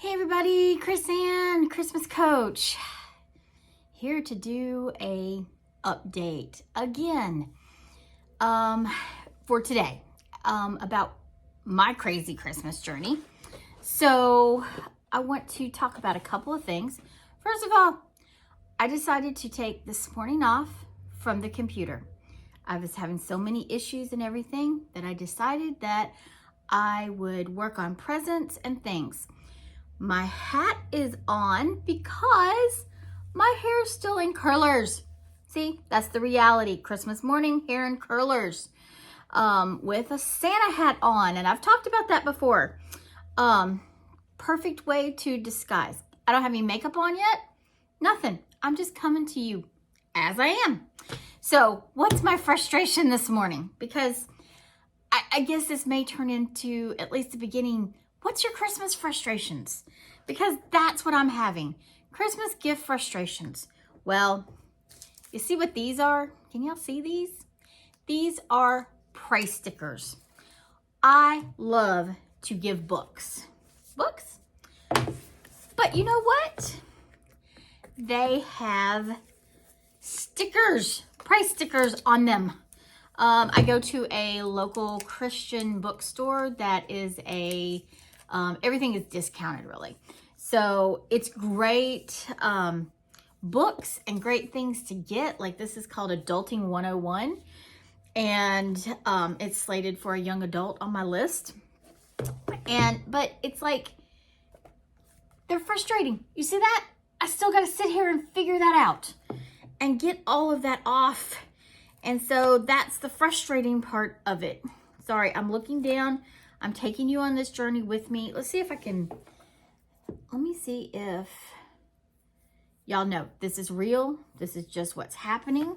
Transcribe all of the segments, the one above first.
Hey everybody, Chris Ann, Christmas Coach, here to do a update again for today about my crazy Christmas journey. So I want to talk about a couple of things. First of all, I decided to take this morning off from the computer. I was having so many issues and everything that I decided that I would work on presents and things. My hat is on because my hair is still in curlers. See, that's the reality. Christmas morning, hair in curlers with a Santa hat on. And I've talked about that before. Perfect way to disguise. I don't have any makeup on yet. Nothing. I'm just coming to you as I am. So what's my frustration this morning? Because I guess this may turn into, at least the beginning, what's your Christmas frustrations? Because that's what I'm having. Christmas gift frustrations. Well, you see what these are? Can y'all see these? These are price stickers. I love to give books. Books? But you know what? They have stickers, price stickers on them. I go to a local Christian bookstore that is everything is discounted really. So it's great books and great things to get. Like this is called Adulting 101 and it's slated for a young adult on my list. But it's like, they're frustrating. You see that? I still got to sit here and figure that out and get all of that off. And so that's the frustrating part of it. Sorry, I'm looking down. I'm taking you on this journey with me. Let's see if I can, let me see if y'all know this is real. This is just what's happening.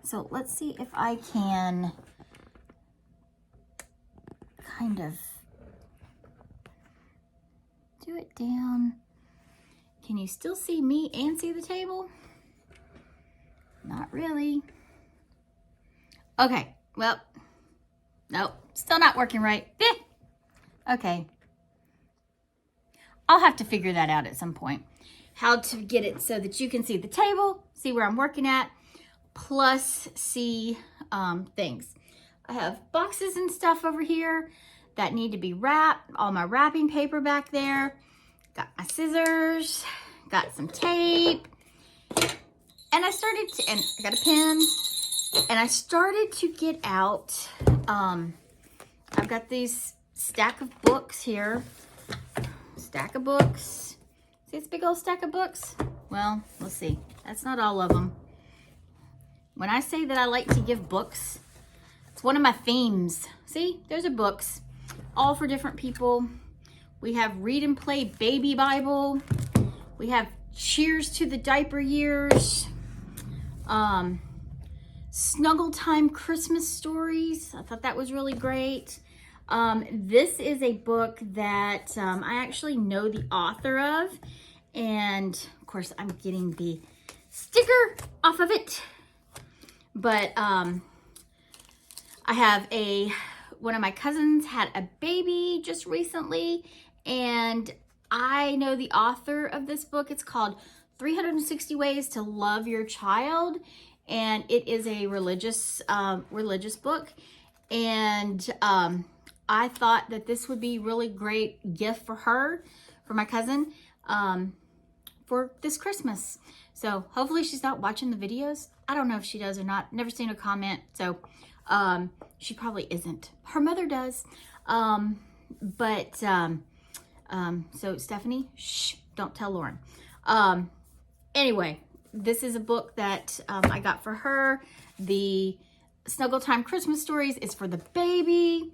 So let's see if I can kind of do it down. Can you still see me and see the table? Not really. Okay, well, nope, still not working right. Okay. I'll have to figure that out at some point. How to get it so that you can see the table, see where I'm working at, plus see things. I have boxes and stuff over here that need to be wrapped, all my wrapping paper back there. Got my scissors, got some tape, and I got a pen. And I started to get out, I've got these stack of books here. Stack of books. See this big old stack of books? Well, let's see. That's not all of them. When I say that I like to give books, it's one of my themes. See, there's books, all for different people. We have Read and Play Baby Bible. We have Cheers to the Diaper Years. Snuggle Time Christmas Stories. I thought that was really great. This is a book that I actually know the author of. And of course I'm getting the sticker off of it. But I have one of my cousins had a baby just recently. And I know the author of this book. It's called 360 Ways to Love Your Child. And it is a religious book. And I thought that this would be a really great gift for her, for my cousin, for this Christmas. So hopefully she's not watching the videos. I don't know if she does or not. Never seen a comment. So she probably isn't. Her mother does. So Stephanie, shh, don't tell Lauren. Anyway, this is a book that I got for her. The Snuggle Time Christmas Stories is for the baby.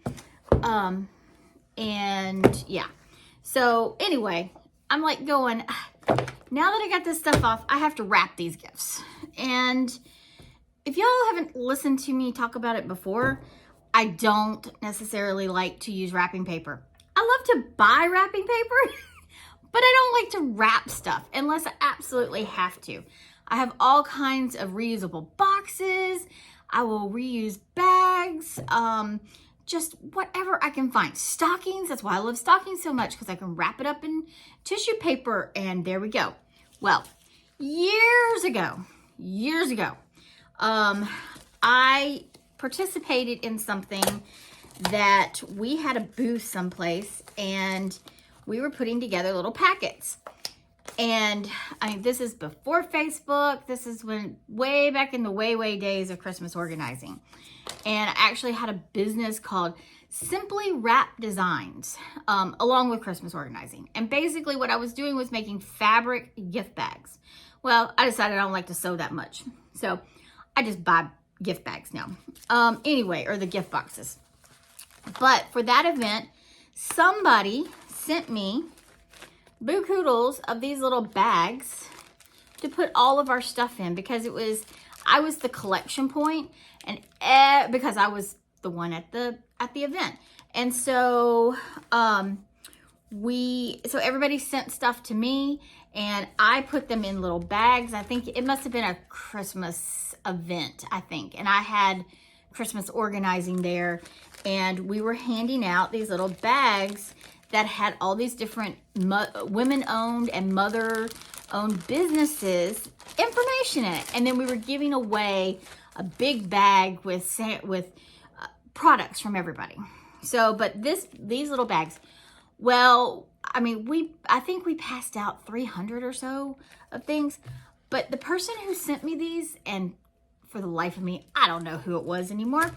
And yeah. So anyway, I'm like going, now that I got this stuff off, I have to wrap these gifts. And if y'all haven't listened to me talk about it before, I don't necessarily like to use wrapping paper. I love to buy wrapping paper, but I don't like to wrap stuff unless I absolutely have to. I have all kinds of reusable boxes. I will reuse bags, just whatever I can find. Stockings, that's why I love stockings so much, because I can wrap it up in tissue paper, and there we go. Well, years ago, I participated in something that we had a booth someplace, and we were putting together little packets. And I mean, this is before Facebook. This is when way back in the way days of Christmas organizing. And I actually had a business called Simply Wrap Designs, along with Christmas organizing. And basically what I was doing was making fabric gift bags. Well, I decided I don't like to sew that much, so I just buy gift bags now. Anyway, or the gift boxes. But for that event, somebody sent me boo-koodles of these little bags to put all of our stuff in, because I was the collection point, and because I was the one at the event. And so so everybody sent stuff to me, and I put them in little bags. I think it must have been a Christmas event, I think. And I had Christmas organizing there, and we were handing out these little bags that had all these different women-owned and mother-owned businesses information in it. And then we were giving away a big bag with products from everybody. So, but these little bags, well, I mean, I think we passed out 300 or so of things, but the person who sent me these, and for the life of me, I don't know who it was anymore,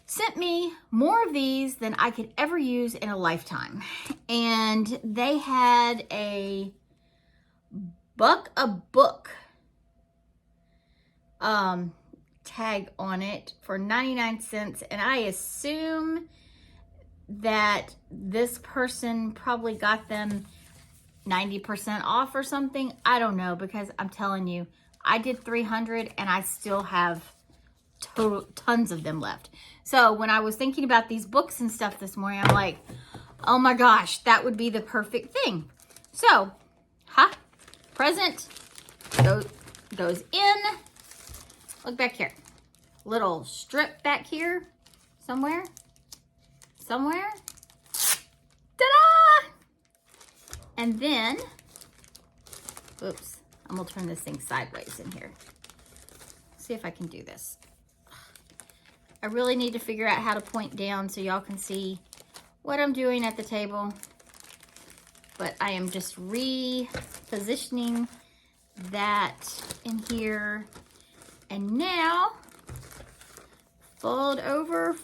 sent me more of these than I could ever use in a lifetime. And they had a book tag on it for 99 cents. And I assume that this person probably got them 90% off or something. I don't know, because I'm telling you, I did 300 and I still have tons of them left. So when I was thinking about these books and stuff this morning, I'm like, oh my gosh, that would be the perfect thing. So, present goes in. Look back here. Little strip back here somewhere. Ta-da! And then, oops, I'm gonna turn this thing sideways in here. See if I can do this. I really need to figure out how to point down so y'all can see what I'm doing at the table. But I am just repositioning that in here. And now, fold over,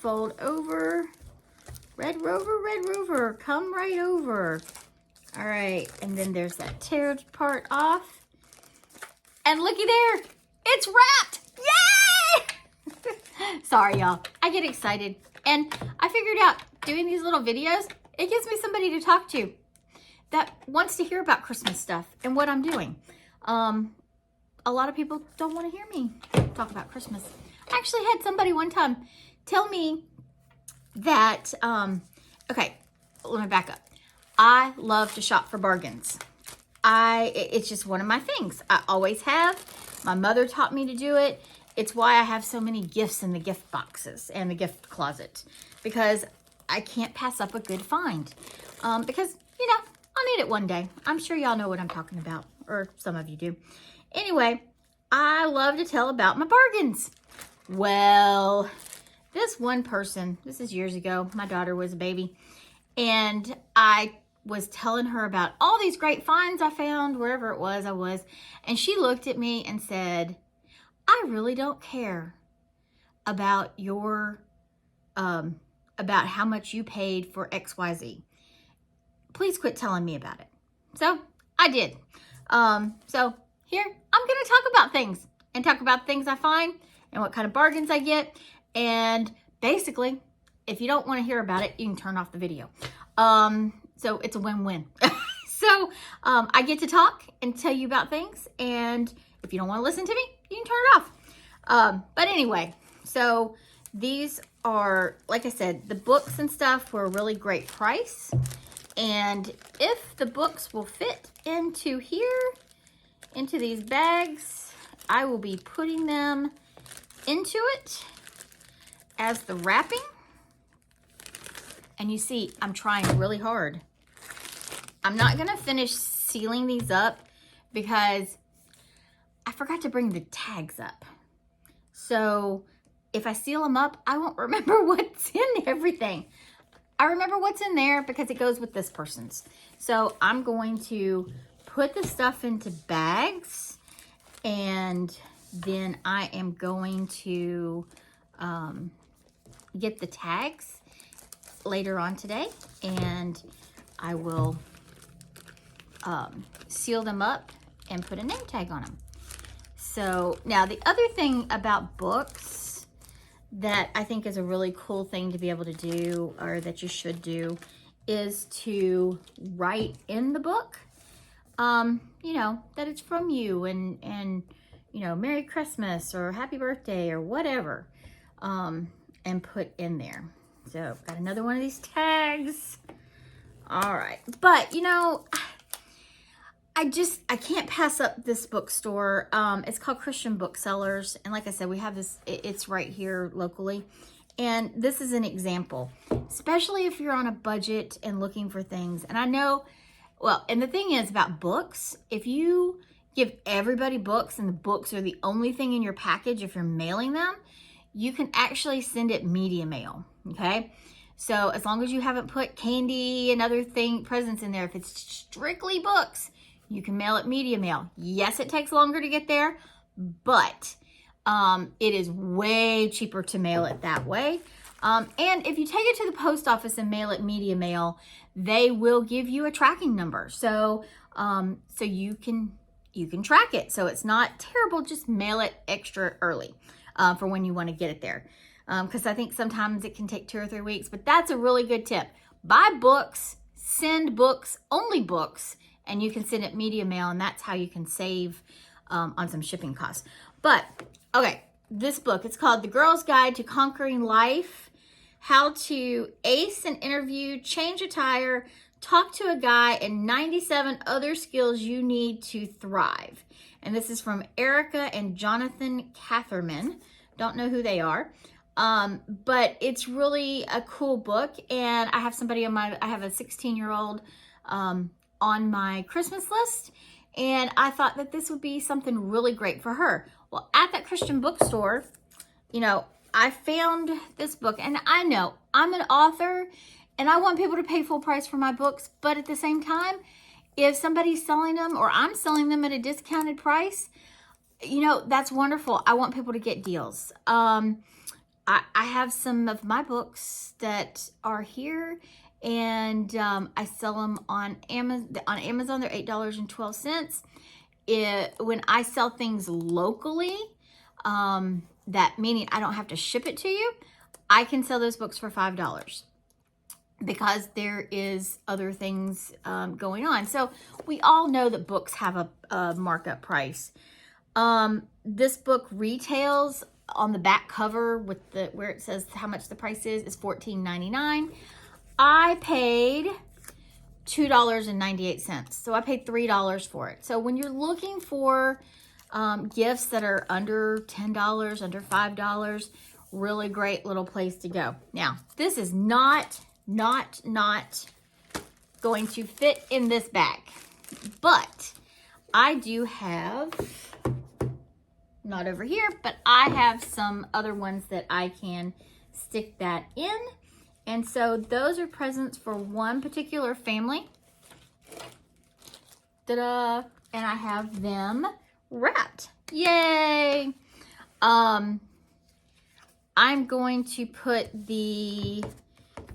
Red Rover, come right over. All right, and then there's that tear part off. And looky there, it's wrapped, yay! Sorry, y'all, I get excited. And I figured out doing these little videos, it gives me somebody to talk to that wants to hear about Christmas stuff and what I'm doing. A lot of people don't want to hear me talk about Christmas. I actually had somebody one time tell me that, okay, let me back up. I love to shop for bargains. It's just one of my things. I always have. My mother taught me to do it. It's why I have so many gifts in the gift boxes and the gift closet, because I can't pass up a good find. Because, you know, I'll need it one day. I'm sure y'all know what I'm talking about, or some of you do. Anyway, I love to tell about my bargains. Well, this one person, this is years ago, my daughter was a baby, and I was telling her about all these great finds I found wherever it was I was, and she looked at me and said, I really don't care about your, about how much you paid for XYZ. Please quit telling me about it. So I did. So here, I'm going to talk about things and talk about things I find and what kind of bargains I get. And basically, if you don't want to hear about it, you can turn off the video. So it's a win-win. So I get to talk and tell you about things. And if you don't want to listen to me, you can turn it off. But anyway, so these are, like I said, the books and stuff were a really great price. And if the books will fit into here, into these bags, I will be putting them into it as the wrapping. And you see, I'm trying really hard. I'm not going to finish sealing these up because I forgot to bring the tags up. So if I seal them up, I won't remember what's in everything. I remember what's in there because it goes with this person's. So I'm going to put the stuff into bags, and then I am going to get the tags later on today, and I will seal them up and put a name tag on them. So now the other thing about books that I think is a really cool thing to be able to do, or that you should do, is to write in the book, you know, that it's from you, and you know, Merry Christmas or Happy Birthday or whatever, and put in there. So got another one of these tags. All right, but you know, I can't pass up this bookstore. It's called Christian Booksellers. And like I said, we have this, it's right here locally. And this is an example, especially if you're on a budget and looking for things. And I know, well, and the thing is about books, if you give everybody books and the books are the only thing in your package, if you're mailing them, you can actually send it media mail, okay? So as long as you haven't put candy and other presents in there, if it's strictly books, you can mail it media mail. Yes, it takes longer to get there, but it is way cheaper to mail it that way. And if you take it to the post office and mail it media mail, they will give you a tracking number. So so you can track it. So it's not terrible. Just mail it extra early for when you want to get it there. Because I think sometimes it can take 2 or 3 weeks, but that's a really good tip. Buy books, send books, only books, and you can send it media mail, and that's how you can save on some shipping costs. But, okay, this book, it's called The Girl's Guide to Conquering Life, How to Ace an Interview, Change a Tire, Talk to a Guy, and 97 Other Skills You Need to Thrive. And this is from Erica and Jonathan Catherman. Don't know who they are. But it's really a cool book, and I have somebody I have a 16-year-old on my Christmas list, and I thought that this would be something really great for her. Well, at that Christian bookstore, you know, I found this book, and I know I'm an author and I want people to pay full price for my books, but at the same time, if somebody's selling them or I'm selling them at a discounted price, you know, that's wonderful. I want people to get deals. I have some of my books that are here, and I sell them on Amazon. They're $8.12. When I sell things locally, that meaning I don't have to ship it to you, I can sell those books for $5 because there is other things going on. So we all know that books have a markup price. This book retails on the back cover with where it says how much the price is $14.99. I paid $2.98. So I paid $3 for it. So when you're looking for gifts that are under $10, under $5, really great little place to go. Now, this is not going to fit in this bag, but I do have, not over here, but I have some other ones that I can stick that in. And so those are presents for one particular family. Ta-da! And I have them wrapped. Yay! I'm going to put the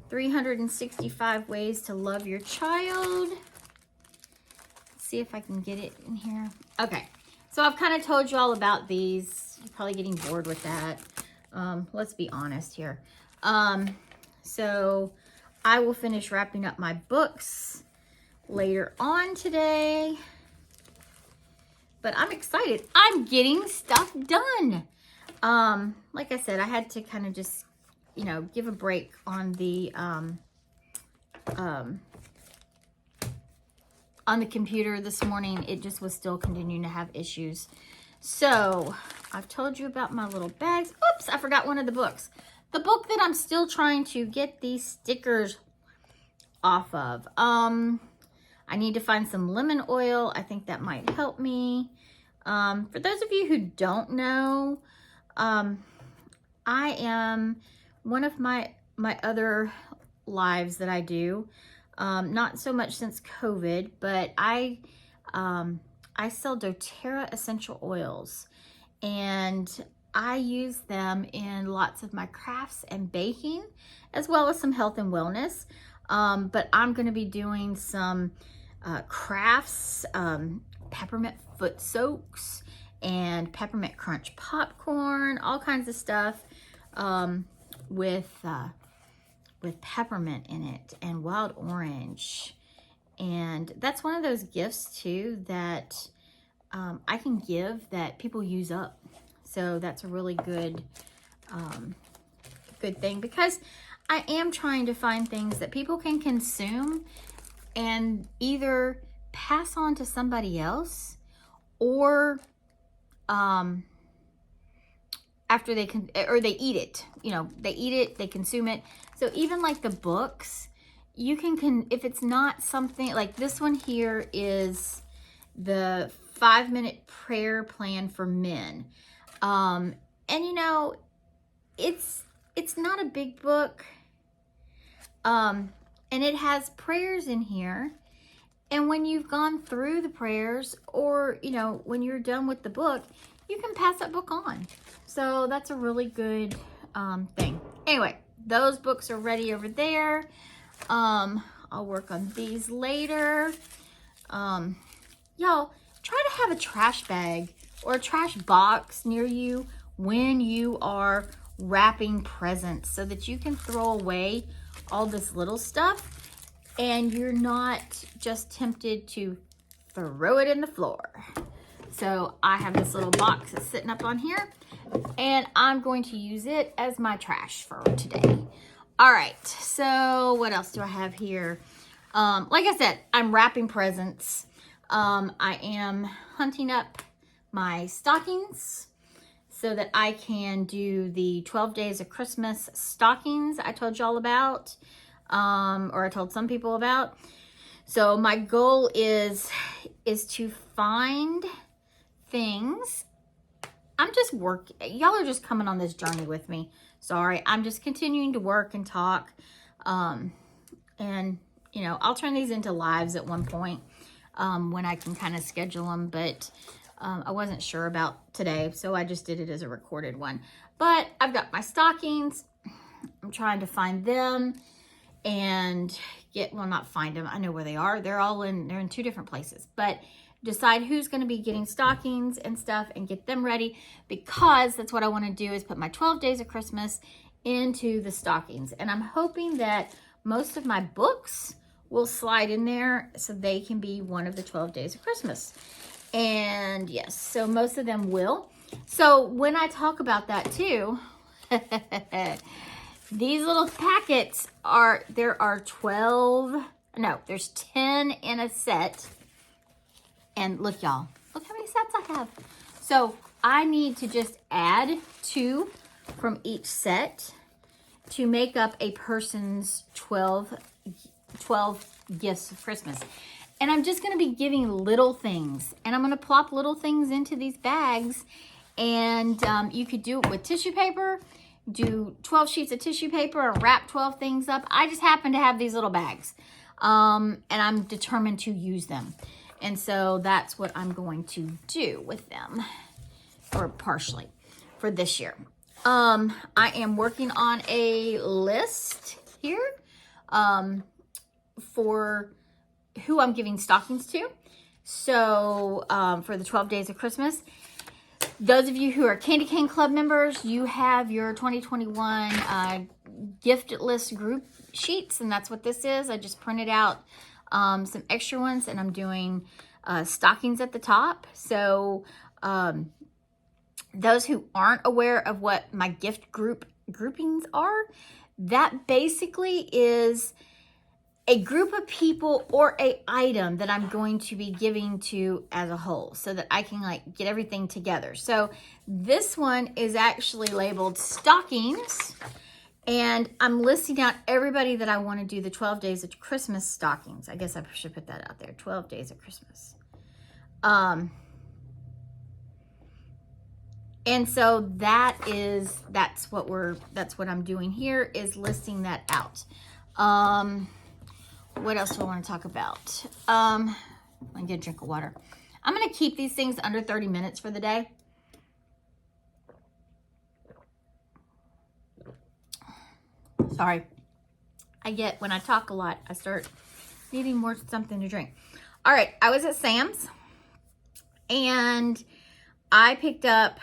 365 Ways to Love Your Child. Let's see if I can get it in here. Okay. So I've kind of told you all about these. You're probably getting bored with that. Let's be honest here. So I will finish wrapping up my books later on today. But I'm excited. I'm getting stuff done. Like I said, I had to kind of just, you know, give a break on the computer this morning. It just was still continuing to have issues. So I've told you about my little bags. Oops, I forgot one of the books. The book that I'm still trying to get these stickers off of. I need to find some lemon oil. I think that might help me. For those of you who don't know, I am one of my other lives that I do. Not so much since COVID, but I sell doTERRA essential oils, and I use them in lots of my crafts and baking, as well as some health and wellness. But I'm going to be doing some crafts, peppermint foot soaks and peppermint crunch popcorn, all kinds of stuff with peppermint in it and wild orange. And that's one of those gifts too that I can give that people use up. So that's a really good thing, because I am trying to find things that people can consume and either pass on to somebody else, or after they eat it. You know, they eat it, they consume it. So even like the books, you can if it's not something like this one here is the 5-minute prayer plan for men. And you know, it's not a big book. And it has prayers in here. And when you've gone through the prayers, or, you know, when you're done with the book, you can pass that book on. So that's a really good thing. Anyway, those books are ready over there. I'll work on these later. Y'all, try to have a trash bag or a trash box near you when you are wrapping presents, so that you can throw away all this little stuff and you're not just tempted to throw it in the floor. So I have this little box that's sitting up on here, and I'm going to use it as my trash for today. All right, so what else do I have here? Like I said, I'm wrapping presents. I am hunting up my stockings so that I can do the 12 days of Christmas stockings I told y'all about, or I told some people about. So my goal is to find things. I'm just working. Y'all are just coming on this journey with me. Sorry, I'm just continuing to work and talk. And, you know, I'll turn these into lives at one point when I can kind of schedule them. But I wasn't sure about today, so I just did it as a recorded one. But I've got my stockings. I'm trying to find them and well, not find them. I know where they are. They're in 2 different places. But decide who's going to be getting stockings and stuff and get them ready, because that's what I want to do, is put my 12 days of Christmas into the stockings. And I'm hoping that most of my books will slide in there so they can be one of the 12 days of Christmas. And yes, so most of them will. So when I talk about that too, these little packets there's 10 in a set. And look, y'all, look how many sets I have. So I need to just add 2 from each set to make up a person's 12 gifts of Christmas. And I'm just going to be giving little things. And I'm going to plop little things into these bags. And you could do it with tissue paper. Do 12 sheets of tissue paper and wrap 12 things up. I just happen to have these little bags. And I'm determined to use them. And so that's what I'm going to do with them, or partially, for this year. I am working on a list here for who I'm giving stockings to. So for the 12 days of Christmas, those of you who are Candy Cane Club members, you have your 2021 gift list group sheets, and that's what this is. I just printed out some extra ones, and I'm doing stockings at the top. So those who aren't aware of what my gift groupings are, that basically is a group of people or a item that I'm going to be giving to as a whole, so that I can like get everything together. So this one is actually labeled stockings, And I'm listing out everybody that I want to do the 12 days of Christmas stockings. I guess I should put that out there. 12 days of Christmas. And so that's what I'm doing here, is listing that out. What else do I want to talk about? Let me get a drink of water. I'm going to keep these things under 30 minutes for the day. Sorry. When I talk a lot, I start needing more something to drink. All right. I was at Sam's and I picked up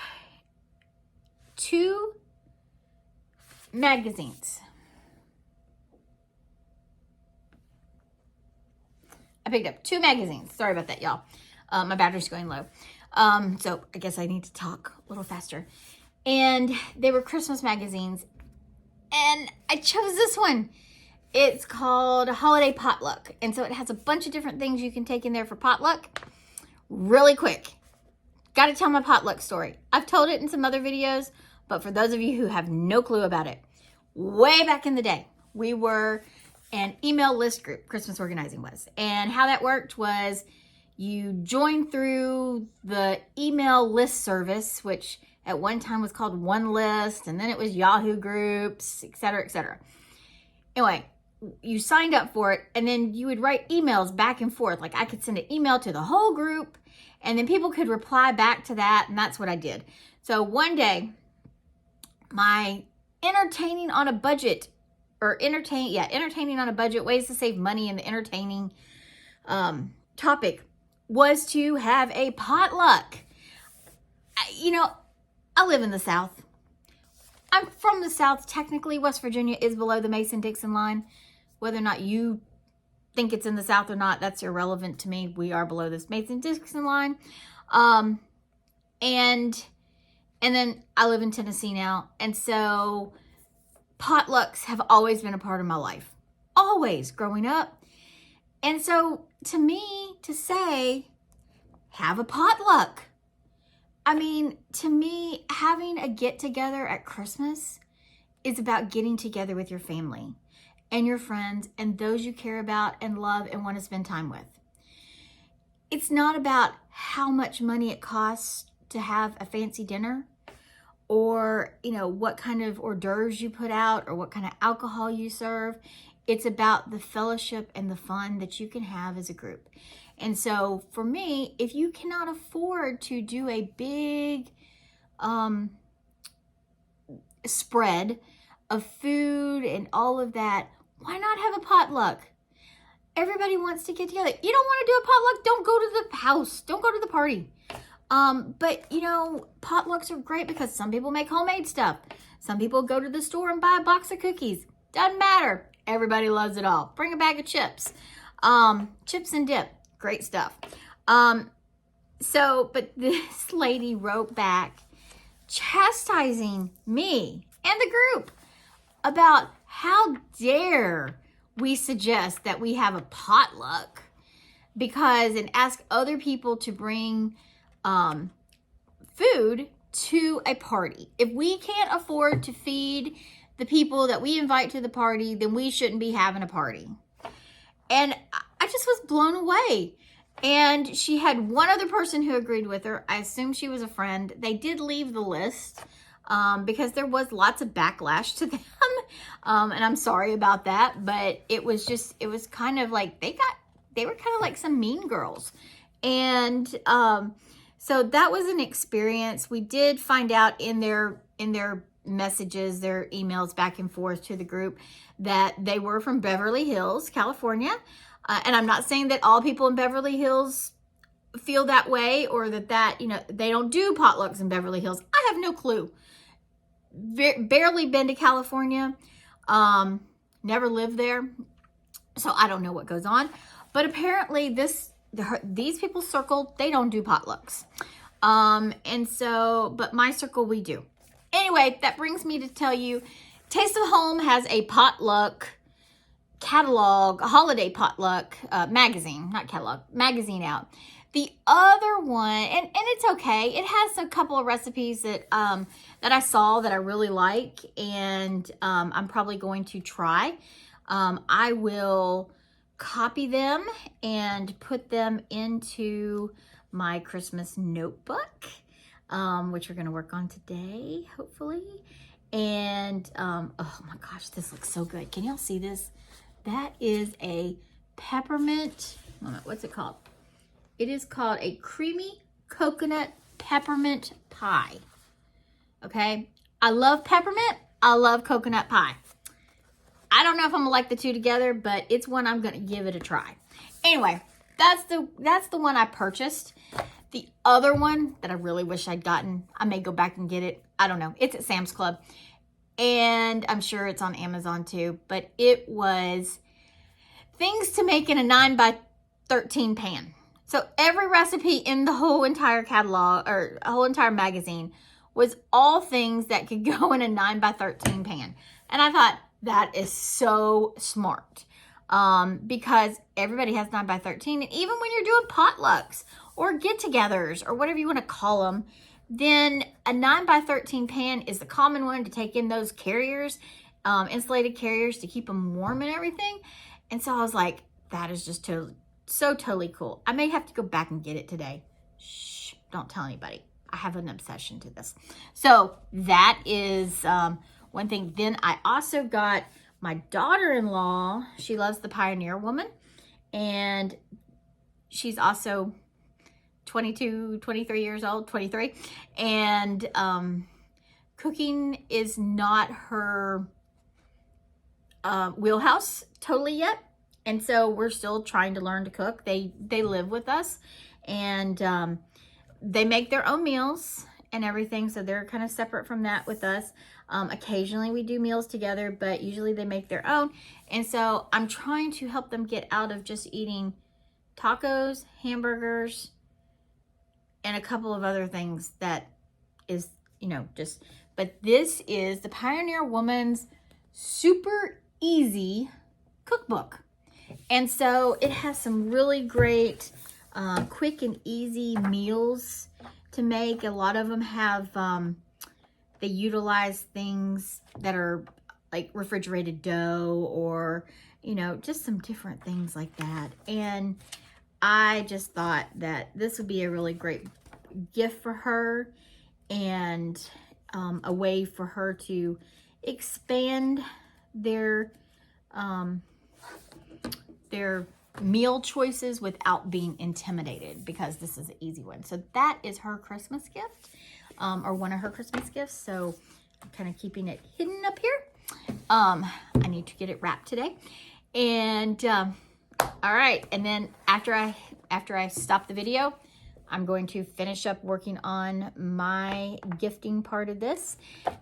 2 magazines. I picked up 2 magazines. Sorry about that, y'all. My battery's going low. So I guess I need to talk a little faster. And they were Christmas magazines. And I chose this one. It's called Holiday Potluck. And so it has a bunch of different things you can take in there for potluck. Really quick. Got to tell my potluck story. I've told it in some other videos, but for those of you who have no clue about it, way back in the day, we were an email list group, Christmas Organizing was. And how that worked was you joined through the email list service, which at one time was called One List, and then it was Yahoo Groups, et cetera, et cetera. Anyway, you signed up for it, and then you would write emails back and forth. Like I could send an email to the whole group, and then people could reply back to that, and that's what I did. So one day, my entertaining on a budget, ways to save money in the entertaining topic was to have a potluck. I live in the South. I'm from the South. Technically, West Virginia is below the Mason-Dixon line. Whether or not you think it's in the South or not, that's irrelevant to me. We are below this Mason-Dixon line. And then I live in Tennessee now. And so potlucks have always been a part of my life. Always, growing up. And so to me, to say, have a potluck. I mean, to me, having a get-together at Christmas is about getting together with your family and your friends and those you care about and love and want to spend time with. It's not about how much money it costs to have a fancy dinner or, what kind of hors d'oeuvres you put out or what kind of alcohol you serve. It's about the fellowship and the fun that you can have as a group. And so for me, if you cannot afford to do a big spread of food and all of that, why not have a potluck? Everybody wants to get together. You don't want to do a potluck? Don't go to the house. Don't go to the party. But potlucks are great because some people make homemade stuff. Some people go to the store and buy a box of cookies. Doesn't matter. Everybody loves it all. Bring a bag of chips. Chips and dip. Great stuff. But this lady wrote back chastising me and the group about how dare we suggest that we have a potluck and ask other people to bring food to a party. If we can't afford to feed the people that we invite to the party, then we shouldn't be having a party. And I just was blown away. And she had one other person who agreed with her. I assume she was a friend. They did leave the list because there was lots of backlash to them. And I'm sorry about that. But it was kind of like they were kind of like some mean girls. And so that was an experience. We did find out in their messages, their emails back and forth to the group, that they were from Beverly Hills, California. And I'm not saying that all people in Beverly Hills feel that way or that they don't do potlucks in Beverly Hills. I have no clue. Barely been to California. Never lived there. So I don't know what goes on. But apparently these people's circle, they don't do potlucks. But my circle, we do. Anyway, that brings me to tell you, Taste of Home has a potluck catalog, a holiday potluck magazine out. The other one, and it's okay. It has a couple of recipes that that I saw that I really like, and I'm probably going to try. I will copy them and put them into my Christmas notebook, which we're going to work on today, hopefully. And oh my gosh, this looks so good. Can y'all see this? That is a peppermint, what's it called? It is called a creamy coconut peppermint pie. Okay, I love peppermint. I love coconut pie. I don't know if I'm gonna like the two together, but it's one I'm gonna give it a try. Anyway, that's the one I purchased. The other one that I really wish I'd gotten, I may go back and get it. I don't know. It's at Sam's Club, and I'm sure it's on Amazon too. But it was things to make in a 9x13 pan. So every recipe in the whole entire catalog or a whole entire magazine was all things that could go in a 9x13 pan. And I thought that is so smart because everybody has 9x13. And even when you're doing potlucks or get-togethers or whatever you want to call them, then a 9x13 pan is the common one to take in those carriers, insulated carriers to keep them warm and everything. And so I was like, that is just totally cool. I may have to go back and get it today. Shh, don't tell anybody. I have an obsession to this. So that is one thing. Then I also got my daughter-in-law. She loves the Pioneer Woman. And she's also 22, 23 years old, 23. And cooking is not her wheelhouse totally yet. And so we're still trying to learn to cook. They live with us, and they make their own meals and everything. So they're kind of separate from that with us. Occasionally we do meals together, but usually they make their own. And so I'm trying to help them get out of just eating tacos, hamburgers, and a couple of other things that is, but this is the Pioneer Woman's super easy cookbook. And so it has some really great quick and easy meals to make. A lot of them have, they utilize things that are like refrigerated dough or, just some different things like that. And I just thought that this would be a really great gift for her and a way for her to expand their meal choices without being intimidated, because this is an easy one. So that is her Christmas gift, or one of her Christmas gifts. So I'm kind of keeping it hidden up here. I need to get it wrapped today. And all right, and then after I stop the video, I'm going to finish up working on my gifting part of this.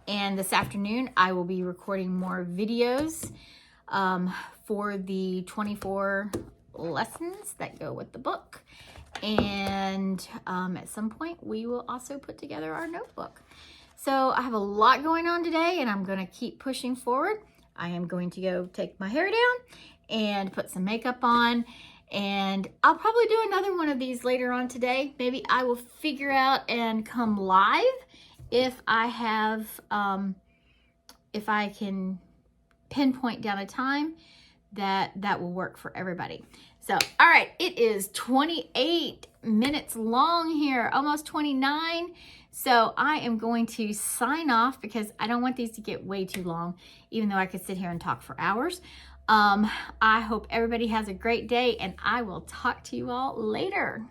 And this afternoon, I will be recording more videos for the 24 lessons that go with the book. And at some point, we will also put together our notebook. So I have a lot going on today, and I'm going to keep pushing forward. I am going to go take my hair down and put some makeup on. And I'll probably do another one of these later on today. Maybe I will figure out and come live if I have, if I can pinpoint down a time that will work for everybody. So, all right, it is 28 minutes long here, almost 29. So I am going to sign off because I don't want these to get way too long, even though I could sit here and talk for hours. I hope everybody has a great day, and I will talk to you all later.